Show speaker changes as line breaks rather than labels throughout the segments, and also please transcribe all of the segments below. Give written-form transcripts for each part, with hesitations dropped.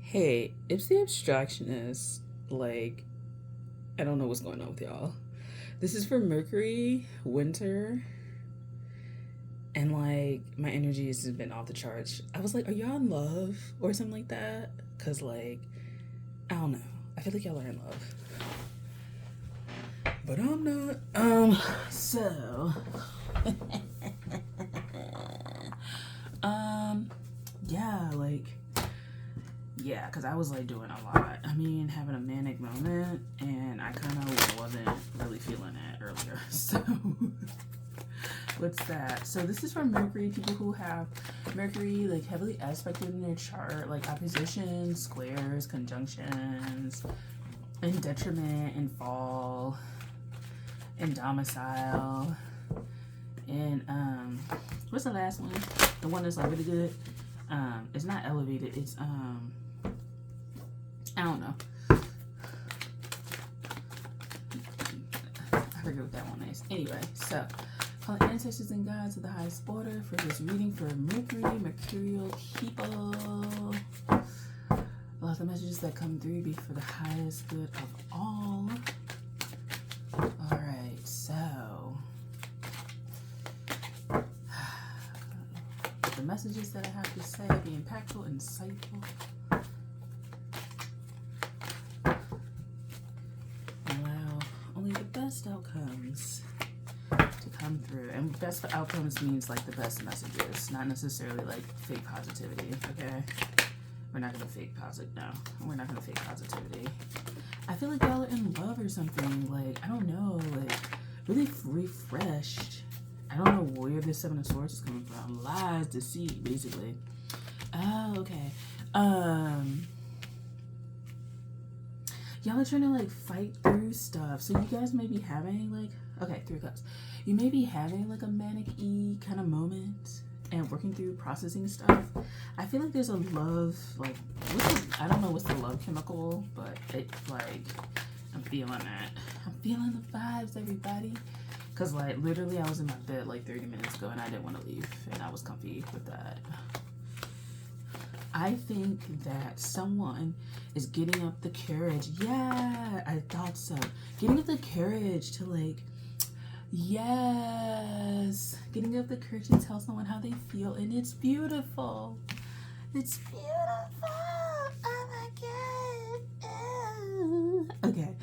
Hey, it's the abstractionist. Like, I don't know what's going on with y'all. This is for Mercury, winter, and like, my energy has been off the charts. I was like, are y'all in love or something like that? Cause, like, I don't know. I feel like y'all are in love. But I'm not. So. um, yeah, like, yeah, because I was like doing a lot. I mean, having a manic moment, and I kind of wasn't really feeling it earlier. So, what's that? So, this is for Mercury, people who have Mercury like heavily aspected in their chart, like oppositions, squares, conjunctions, in detriment, in fall, in domicile, and what's the last one? The one that's like really good. It's not elevated. It's I don't know. I forget what that one is. Anyway, so calling ancestors and gods to the highest order for this reading for Mercury, mercurial people. Let the messages that come through be for the highest good of all. Alright, so the messages that I have to say be impactful, insightful. Allow only the best outcomes to come through. And best outcomes means like the best messages, not necessarily like fake positivity, okay? We're not gonna fake positive. No, we're not gonna fake positivity. I feel like y'all are in love or something. Like, I don't know, like really refreshed. I don't know where this Seven of Swords is coming from. Lies, deceit, basically. Oh, okay. Y'all are trying to like fight through stuff. So you guys may be having like, okay, 3 cups. You may be having like a manic-y kind of moment and working through processing stuff. I feel like there's a love, like, I don't know what's the love chemical, but it like, I'm feeling that. I'm feeling the vibes, everybody. Cause like literally I was in my bed like 30 minutes ago and I didn't want to leave and I was comfy with that. I think that someone is getting up the courage. Yeah, I thought so. Getting up the courage to like, yes, getting up the courage to tell someone how they feel, and it's beautiful. It's beautiful. Oh my god. Okay.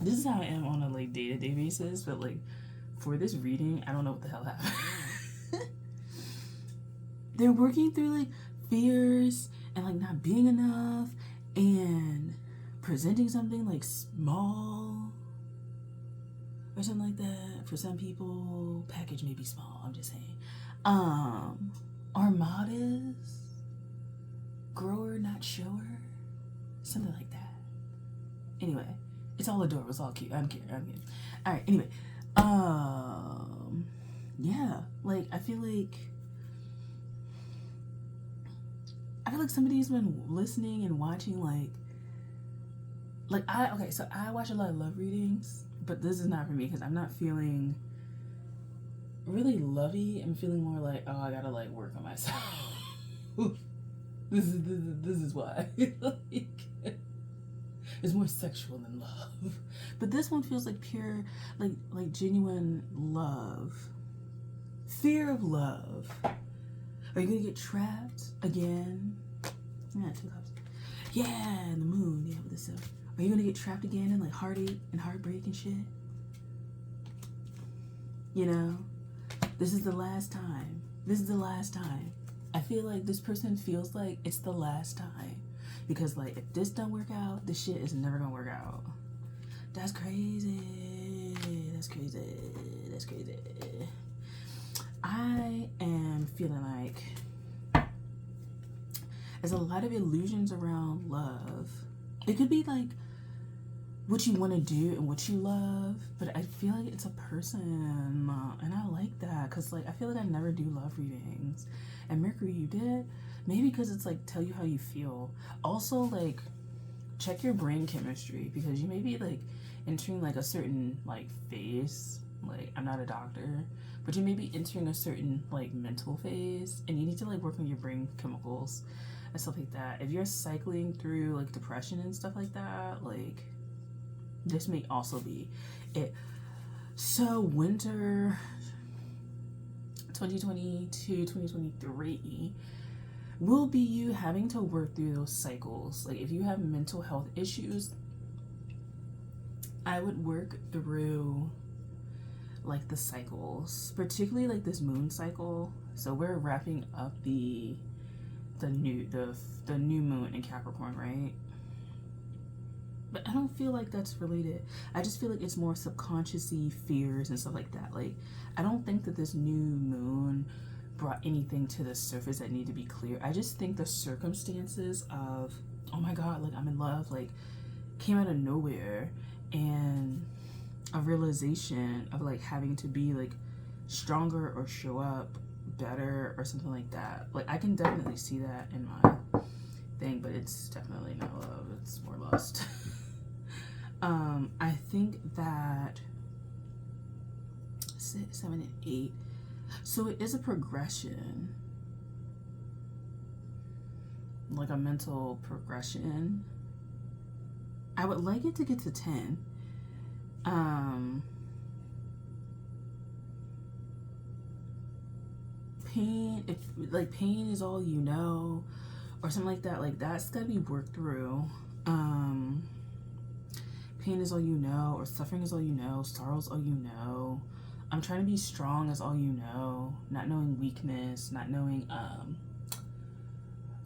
This is how I am on a like day-to-day basis, but like for this reading, I don't know what the hell happened. They're working through like fears and like not being enough and presenting something like small or something like that. For some people, package may be small, I'm just saying. Armadas, grower, not shower, something like that. Anyway, it's all adorable, it's all cute. I'm kidding. Alright, anyway. Yeah, like I feel like somebody's been listening and watching so I watch a lot of love readings, but this is not for me because I'm not feeling really lovey. I'm feeling more like, oh, I gotta like work on myself. this is why. Like, it's more sexual than love. But this one feels like pure, like genuine love. Fear of love. Are you gonna get trapped again? Yeah, 2 cups. Yeah, and the moon. Yeah, with the 7. Are you gonna get trapped again in like heartache and heartbreak and shit? You know, this is the last time. This is the last time. I feel like this person feels like it's the last time because like if this don't work out, this shit is never gonna work out. That's crazy. That's crazy. That's crazy. I am feeling like there's a lot of illusions around love. It could be like what you want to do and what you love, but I feel like it's a person, and I like that because like I feel like I never do love readings. And Mercury, you did, maybe because it's like tell you how you feel. Also, like check your brain chemistry because you may be like entering like a certain like phase. Like I'm not a doctor, but you may be entering a certain like mental phase, and you need to like work on your brain chemicals and stuff like that. If you're cycling through like depression and stuff like that, like this may also be it. So winter 2022, 2023 will be you having to work through those cycles. Like if you have mental health issues, I would work through like the cycles, particularly like this moon cycle. So we're wrapping up the new moon in Capricorn, right? But I don't feel like that's related. I just feel like it's more subconsciously fears and stuff like that. Like I don't think that this new moon brought anything to the surface that need to be clear. I just think the circumstances of, oh my god, like I'm in love, like came out of nowhere, and a realization of like having to be like stronger or show up better or something like that. Like I can definitely see that in my thing, but it's definitely not love, it's more lust. I think that 6, 7, and 8, so it is a progression, like a mental progression. I would like it to get to 10. Pain, if like pain is all you know or something like that, like that's gotta be worked through. Pain is all you know, or suffering is all you know, sorrow is all you know. I'm trying to be strong is all you know, not knowing weakness, not knowing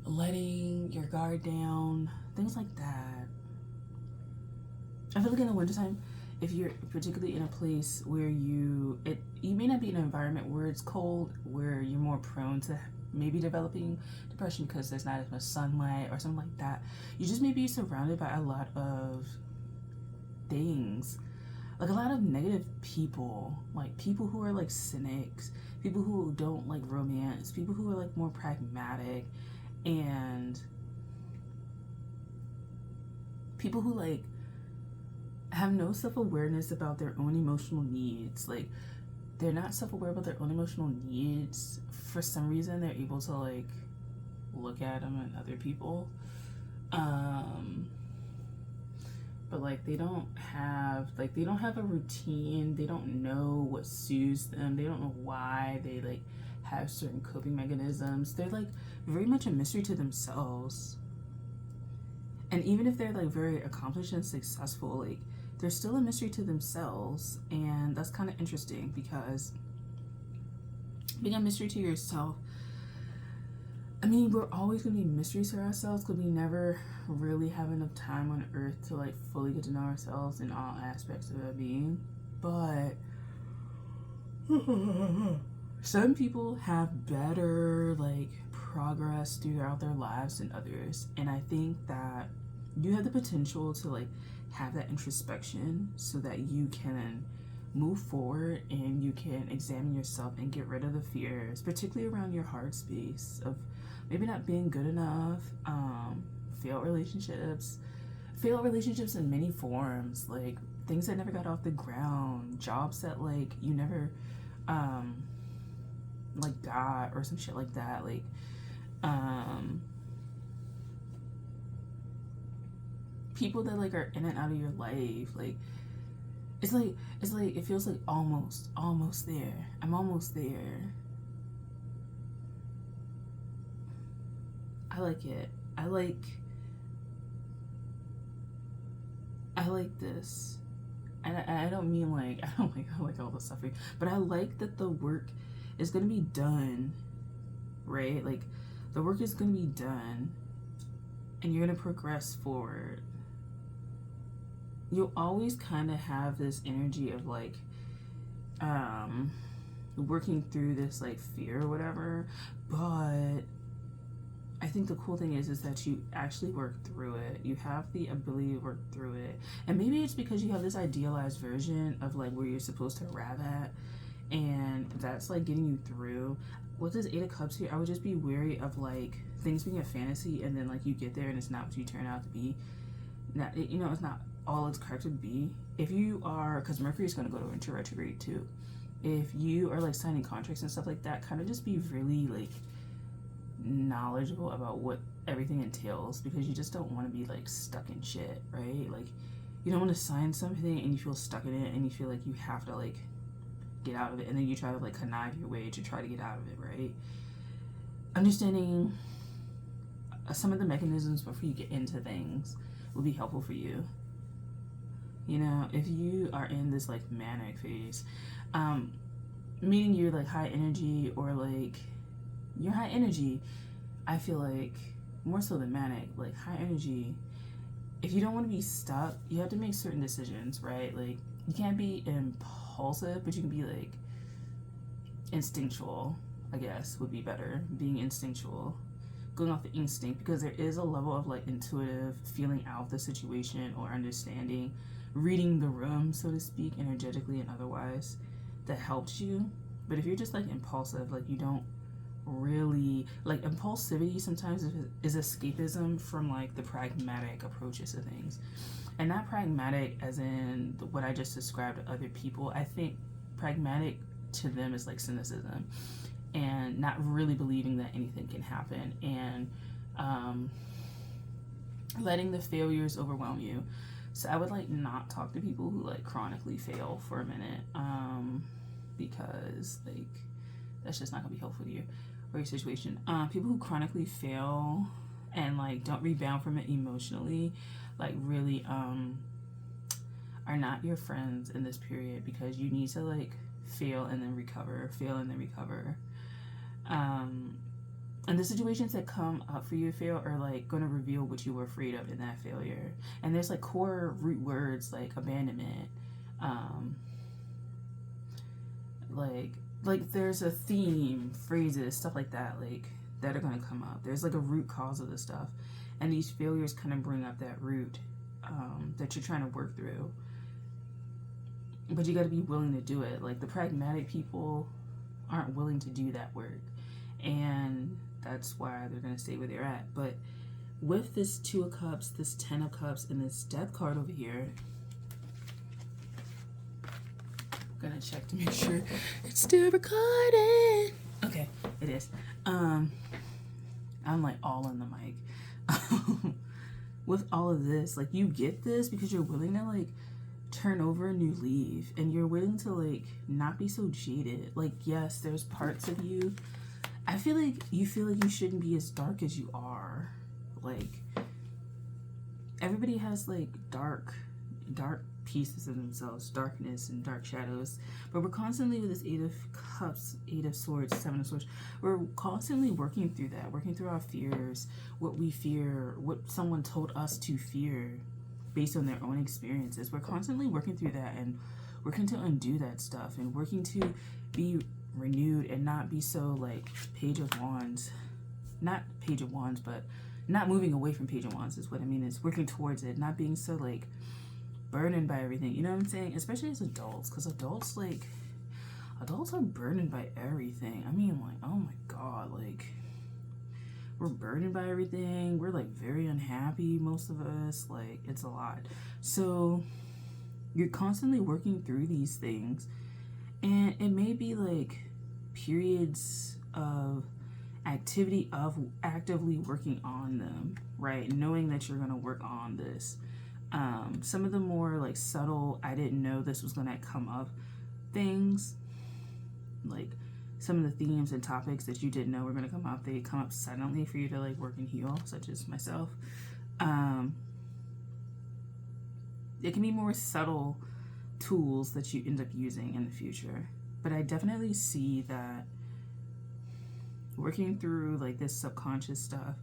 letting your guard down, things like that. I feel like in the wintertime, if you're particularly in a place where you may not be in an environment where it's cold, where you're more prone to maybe developing depression because there's not as much sunlight or something like that. You just may be surrounded by a lot of things, like a lot of negative people, like people who are like cynics, people who don't like romance, people who are like more pragmatic, and people who like have no self-awareness about their own emotional needs. Like they're not self-aware about their own emotional needs. For some reason they're able to like look at them and other people, but like they don't have a routine. They don't know what soothes them. They don't know why they like have certain coping mechanisms. They're like very much a mystery to themselves. And even if they're like very accomplished and successful, like they're still a mystery to themselves. And that's kind of interesting, because being a mystery to yourself, I mean, we're always going to be mysteries to ourselves because we never really have enough time on earth to like fully get to know ourselves in all aspects of our being. But some people have better like progress throughout their lives than others. And I think that you have the potential to like have that introspection so that you can move forward and you can examine yourself and get rid of the fears, particularly around your heart space of maybe not being good enough, failed relationships in many forms, like things that never got off the ground, jobs that like you never like got, or some shit like that, like people that like are in and out of your life. Like it's like it feels like almost there. I'm almost there. I like it. I like this. And I don't mean like I like all the suffering, but I like that the work is gonna be done, right? Like the work is gonna be done and you're gonna progress forward. You'll always kind of have this energy of like working through this like fear or whatever, but I think the cool thing is that you actually work through it. You have the ability to work through it. And maybe it's because you have this idealized version of like where you're supposed to arrive at, and that's like getting you through. With this 8 of Cups here, I would just be wary of like things being a fantasy and then like you get there and it's not what you turn out to be. Not, you know, it's not all it's cracked to be. If you are, because Mercury is going to go into retrograde too. If you are like signing contracts and stuff like that, kind of just be really like knowledgeable about what everything entails, because you just don't want to be like stuck in shit, right? Like, you don't want to sign something and you feel stuck in it and you feel like you have to like get out of it, and then you try to like connive your way to try to get out of it, right? Understanding some of the mechanisms before you get into things will be helpful for you. You know, if you are in this like manic phase, meaning you're like high energy, or like you're high energy, I feel like more so than manic, like high energy, if you don't want to be stuck, you have to make certain decisions, right? Like, you can't be impulsive, but you can be like instinctual, I guess would be better. Being instinctual, going off the instinct, because there is a level of like intuitive feeling out the situation, or understanding, reading the room, so to speak, energetically and otherwise, that helps you. But if you're just like impulsive, like you don't really like, impulsivity sometimes is escapism from like the pragmatic approaches to things, and not pragmatic as in what I just described to other people. I think pragmatic to them is like cynicism and not really believing that anything can happen, and letting the failures overwhelm you. So I would like not talk to people who like chronically fail for a minute, because like that's just not gonna be helpful to you or your situation. People who chronically fail and like don't rebound from it emotionally, like really are not your friends in this period, because you need to like fail and then recover, fail and then recover. And the situations that come up for you to fail are like going to reveal what you were afraid of in that failure. And there's like core root words like abandonment, like there's a theme, phrases, stuff like that, like that are going to come up. There's like a root cause of this stuff, and these failures kind of bring up that root that you're trying to work through. But you got to be willing to do it. Like, the pragmatic people aren't willing to do that work, and that's why they're going to stay where they're at. But with this Two of Cups, this Ten of Cups, and this Death card over here, I'm gonna check to make sure it's still recording. Okay, it is. I'm like all in the mic. With all of this, like, you get this because you're willing to like turn over a new leaf, and you're willing to like not be so jaded. Like, yes, there's parts of you, I feel like you shouldn't be as dark as you are. Like, everybody has like dark pieces of themselves, darkness and dark shadows, but we're constantly, with this Eight of Cups, Eight of Swords, Seven of Swords, we're constantly working through that, working through our fears, what we fear, what someone told us to fear based on their own experiences. We're constantly working through that and working to undo that stuff, and working to be renewed and not be so like Page of Wands, not Page of Wands, but not moving away from Page of Wands is what I mean, is working towards it, not being so like burdened by everything, you know what I'm saying? Especially as adults, because adults are burdened by everything. I mean, like, oh my god, like, we're burdened by everything. We're like very unhappy, most of us. Like, it's a lot. So you're constantly working through these things, and it may be like periods of activity of actively working on them, right? Knowing that you're gonna work on this. Some of the more like subtle, I didn't know this was gonna come up things, like some of the themes and topics that you didn't know were gonna come up, they come up suddenly for you to like work and heal, such as myself. It can be more subtle tools that you end up using in the future, but I definitely see that working through like this subconscious stuff,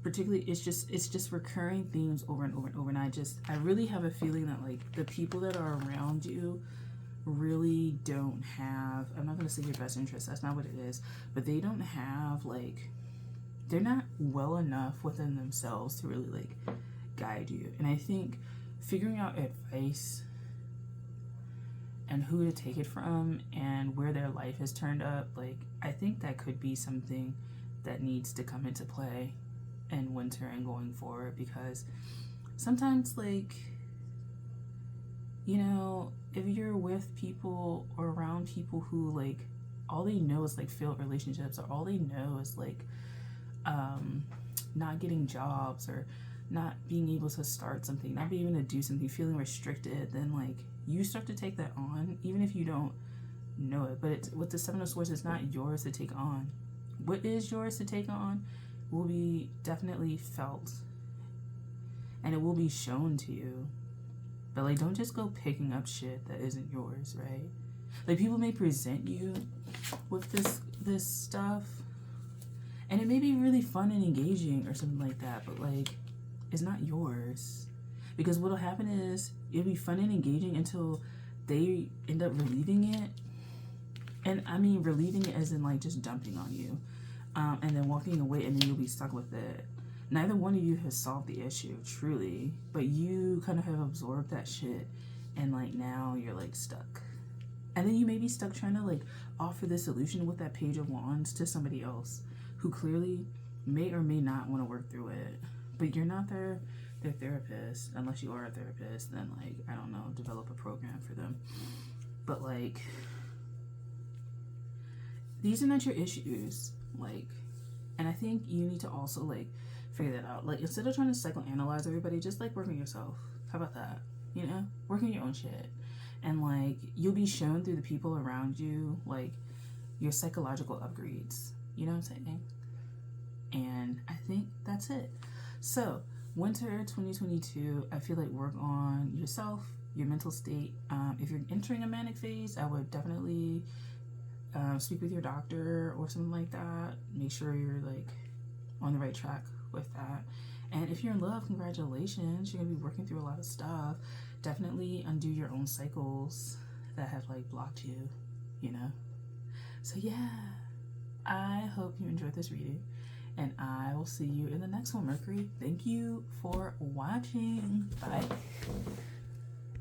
particularly, it's just recurring themes over and over and over. And I really have a feeling that like the people that are around you really don't have, I'm not going to say your best interest, that's not what it is, but they don't have like, they're not well enough within themselves to really like guide you. And I think figuring out advice and who to take it from and where their life has turned up, like, I think that could be something that needs to come into play in winter and going forward, because sometimes, like, you know, if you're with people or around people who like all they know is like failed relationships, or all they know is like not getting jobs or not being able to start something, not being able to do something, feeling restricted, then like you start to take that on, even if you don't know it. But it's, with the Seven of Swords, it's not yours to take on. What is yours to take on will be definitely felt, and it will be shown to you. But like, don't just go picking up shit that isn't yours, right? Like, people may present you with this stuff, and it may be really fun and engaging or something like that, but like, it's not yours. Because what'll happen is it'll be fun and engaging until they end up relieving it. And I mean relieving it as in like just dumping on you, and then walking away, and then you'll be stuck with it. Neither one of you has solved the issue, truly, but you kind of have absorbed that shit, and like now you're like stuck. And then you may be stuck trying to like offer the solution with that Page of Wands to somebody else who clearly may or may not want to work through it. But you're not their therapist. Unless you are a therapist, then like, I don't know, develop a program for them. But like, these are not your issues. Like, and I think you need to also like figure that out. Like, instead of trying to psychoanalyze everybody, just like work on yourself. How about that? You know, work on your own shit. And like, you'll be shown through the people around you, like, your psychological upgrades. You know what I'm saying? And I think that's it. So, winter 2022, I feel like work on yourself, your mental state. If you're entering a manic phase, I would definitely speak with your doctor or something like that. Make sure you're like on the right track with that. And if you're in love, congratulations. You're gonna be working through a lot of stuff. Definitely undo your own cycles that have like blocked you, you know? So yeah, I hope you enjoyed this reading, and I will see you in the next one, Mercury. Thank you for watching. Bye.